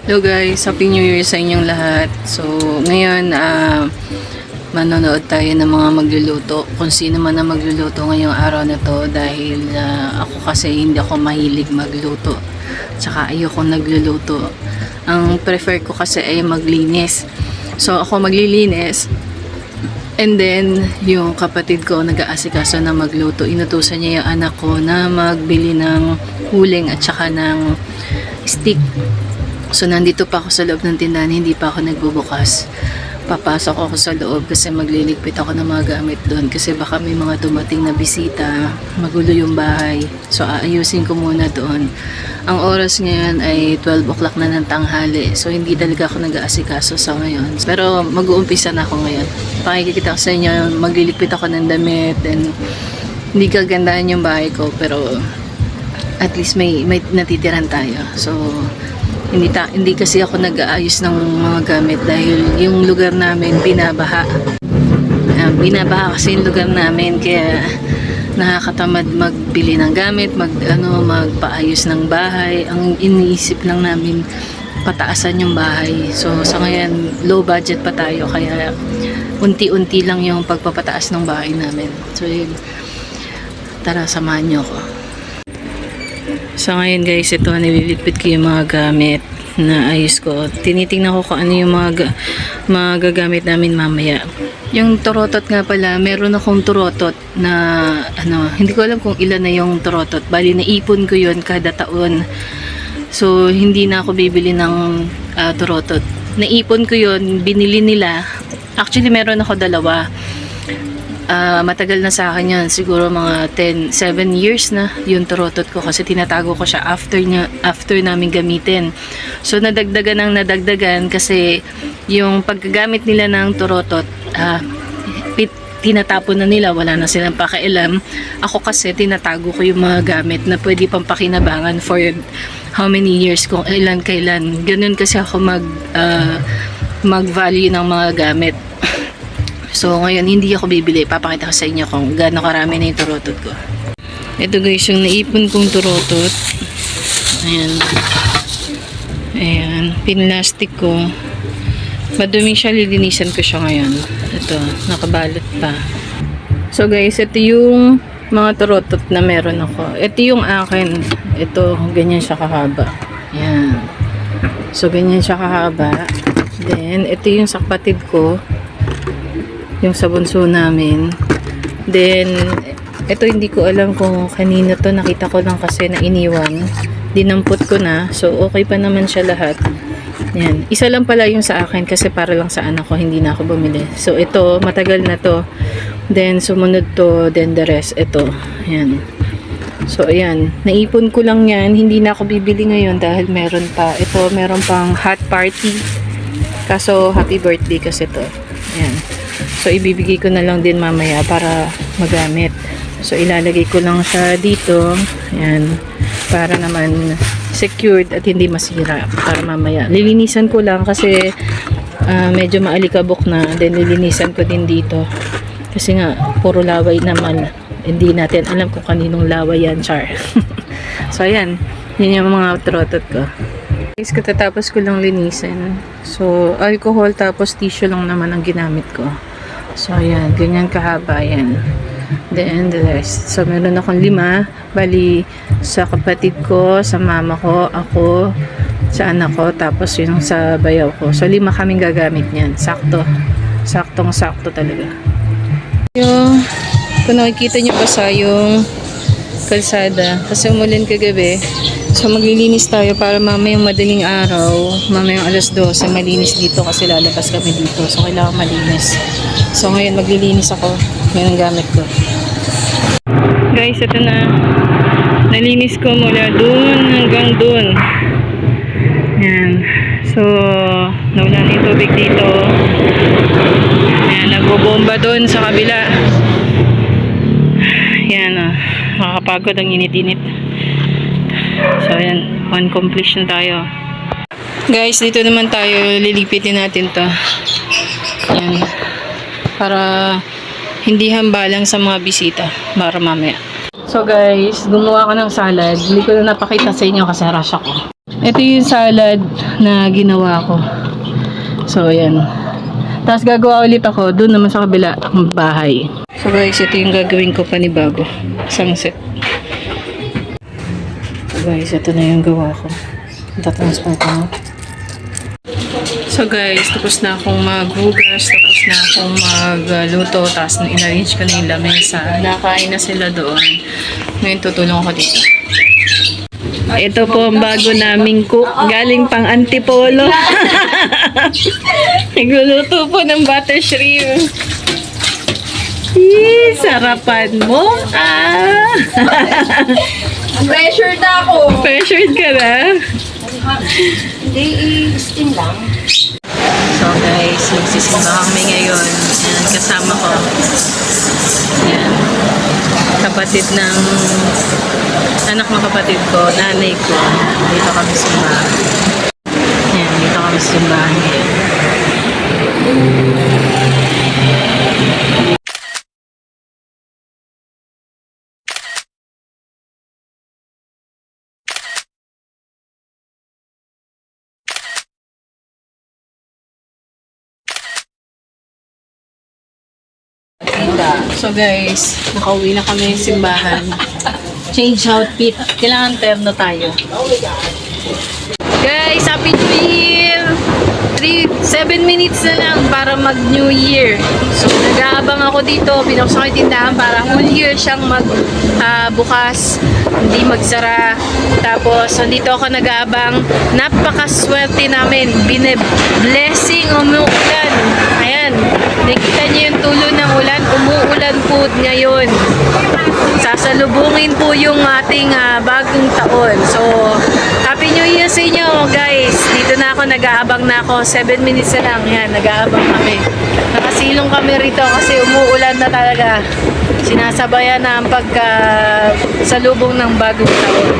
Hello guys, Happy New Year sa inyong lahat. So, ngayon, manonood tayo ng mga magluluto. Kung sino man ang magluluto ngayong araw na to dahil ako kasi hindi ako mahilig magluto. Tsaka ayoko nagluluto. Ang prefer ko kasi ay maglinis. So, ako maglilinis. And then, yung kapatid ko nag-aasikaso na magluto. Inutusan niya yung anak ko na magbili ng huling at saka ng stick. So, nandito pa ako sa loob ng tindahan, hindi pa ako nagbubukas. Papasok ako sa loob kasi magliligpit ako ng mga gamit doon kasi baka may mga dumating na bisita, magulo yung bahay. So, aayusin ko muna doon. Ang oras ngayon ay 12 o'clock na ng tanghali. So, hindi talaga ako nag-aasikaso sa ngayon. Pero, mag-uumpisa na ako ngayon. Pakikita ko sa inyo, magliligpit ako ng damit and hindi kagandahan yung bahay ko pero at least may natitiran tayo. So, hindi kasi ako nag-aayos ng mga gamit dahil yung lugar namin binabaha. Binabaha kasi yung lugar namin kaya nakakatamad magbili ng gamit, magpaayos ng bahay. Ang iniisip lang namin pataasan yung bahay. So sa ngayon low budget pa tayo kaya unti-unti lang yung pagpapataas ng bahay namin. So yun, tara samahan niyo ako. So ngayon guys, ito nililipit ko yung mga gamit na ayos ko. Tinitingnan ko kung ano yung mga gagamit namin mamaya. Yung turotot nga pala, meron akong turotot na hindi ko alam kung ilan na yung turotot. Bali naipon ko yun kada taon. So hindi na ako bibili ng turotot. Naipon ko yun, binili nila. Actually meron ako dalawa. Matagal na sa akin yan, siguro mga 7 years na yung turotot ko kasi tinatago ko siya after namin gamitin. So nadagdagan kasi yung paggagamit nila ng turotot, tinatapon na nila, wala na silang pakialam. Ako kasi tinatago ko yung mga gamit na pwede pang pakinabangan for how many years, kung kailan. Ganun kasi ako mag-value ng mga gamit. So ngayon hindi ako bibili, papakita ko sa inyo kung gaano karami na yung turotot ko. Ito guys yung naipon kong turotot. Ayan, pinlastic ko. Madumi siya, lilinisan ko siya ngayon. Ito, nakabalot pa. So guys, ito yung mga turotot na meron ako. Ito yung akin. Ito, ganyan siya kahaba. Ayan. So ganyan siya kahaba. Then, ito yung sa kapatid ko. Yung sa bunso namin. Then, ito hindi ko alam kung kanino to. Nakita ko lang kasi na iniwan. Dinampot ko na. So, okay pa naman siya lahat. Yan. Isa lang pala yung sa akin kasi para lang sa anak ko. Hindi na ako bumili. So, ito, matagal na to. Then, sumunod to. Then, the rest. Ito. Yan. So, ayan. Naipon ko lang yan. Hindi na ako bibili ngayon dahil meron pa. Ito, meron pang hot party. Kaso, happy birthday kasi to. Ayan. So, ibibigay ko na lang din mamaya para magamit. So, ilalagay ko lang siya dito. Ayan. Para naman secured at hindi masira. Para mamaya. Lilinisan ko lang kasi medyo maalikabok na. Then, lilinisan ko din dito. Kasi nga, puro laway naman. Hindi natin alam kung kaninong laway yan, char. So, ayan. Yun yung mga trotot ko. Guys, katatapos ko lang linisin. So, alcohol tapos tissue lang naman ang ginamit ko. So, ayan. Ganyan kahaba yan. Then, the rest. So, meron akong 5. Bali, sa kapatid ko, sa mama ko, ako, sa anak ko, tapos yung sa bayaw ko. So, 5 kaming gagamit niyan. Sakto. Saktong-sakto talaga. Yung, kung nakikita nyo basa yung kalsada. Kasi umulan kagabi. So, maglilinis tayo para mamayang madaling araw, mamayang alas 12, malinis dito kasi lalabas kami dito. So, kailangan malinis. So, ngayon maglilinis ako. Yan ang gamit ko. Guys, ito na. Nalinis ko mula dun hanggang dun. Yan. So, nawala na yung tubig dito. Yan, nagbobomba dun sa kabila. Yan, nakakapagod ang init-init. So, ayan. On completion tayo. Guys, dito naman tayo. Lilipitin natin to. Ayan. Para hindi hambalang sa mga bisita. Para mamaya. So, guys, gumawa ko ng salad. Hindi ko na napakita sa inyo kasi rush ako. Ito yung salad na ginawa ko. So, ayan. Tapos gagawa ulit ako doon naman sa kabila ang bahay. So guys, ito yung gagawin ko panibago. Isang set. So guys, ito na yung gawa ko. Itatransfer ko na. So guys, tapos na akong maghugas, tapos na akong magluto, tapos in-arrange ko na yung lamesa. Nakain na sila doon. Ngayon tutulong ako dito. Ito po ang bago naming cook. Galing pang Antipolo. Nagluluto po ng butter shrimp. Sarapan mo. Pressured na ako. Pressured ka na? Hindi, i-steam lang. So guys, magsisimba kami ngayon. Yan, kasama ko. Yan. Kapatid ng anak ng kapatid ko, nanay ko. Dito kami simbahan. Yan, dito kami simbahan ngayon. So guys, nakauwi na kami sa simbahan. Change outfit. Kailangan terno tayo. Guys, Happy New Year! 7 minutes na lang para mag New Year. So, nag-aabang ako dito. Binuksan ko yung tindahan para whole year siyang bukas. Hindi magsara. Tapos, nandito ako nag-aabang. Napakaswerte namin. Bine-blessing umuulan. Ayan. Nakita niyo yung tulo ng ulan. Umuulan po ngayon. Sasalubungin po yung ating bagong taon. So, Happy New Year sa inyo, guys. Dito na ako, nag-aabang na ako. 7 minutes na lang. Yan, nag-aabang kami. Nakasilong kami rito kasi umuulan na talaga. Sinasabayan na ang pagkasalubong ng bagong taon.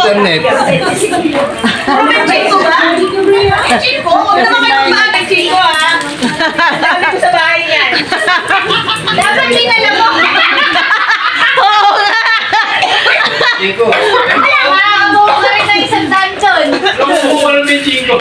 internet. Chico ba? Chico? Huwag naman kayo kumain Chico ha. Dami ko sa bahay yan. Dapat dinala mo. Oo nga. Chico. Kaya nga, umuha ka rin ng isang dungeon. Umuha ka rin ng Chico.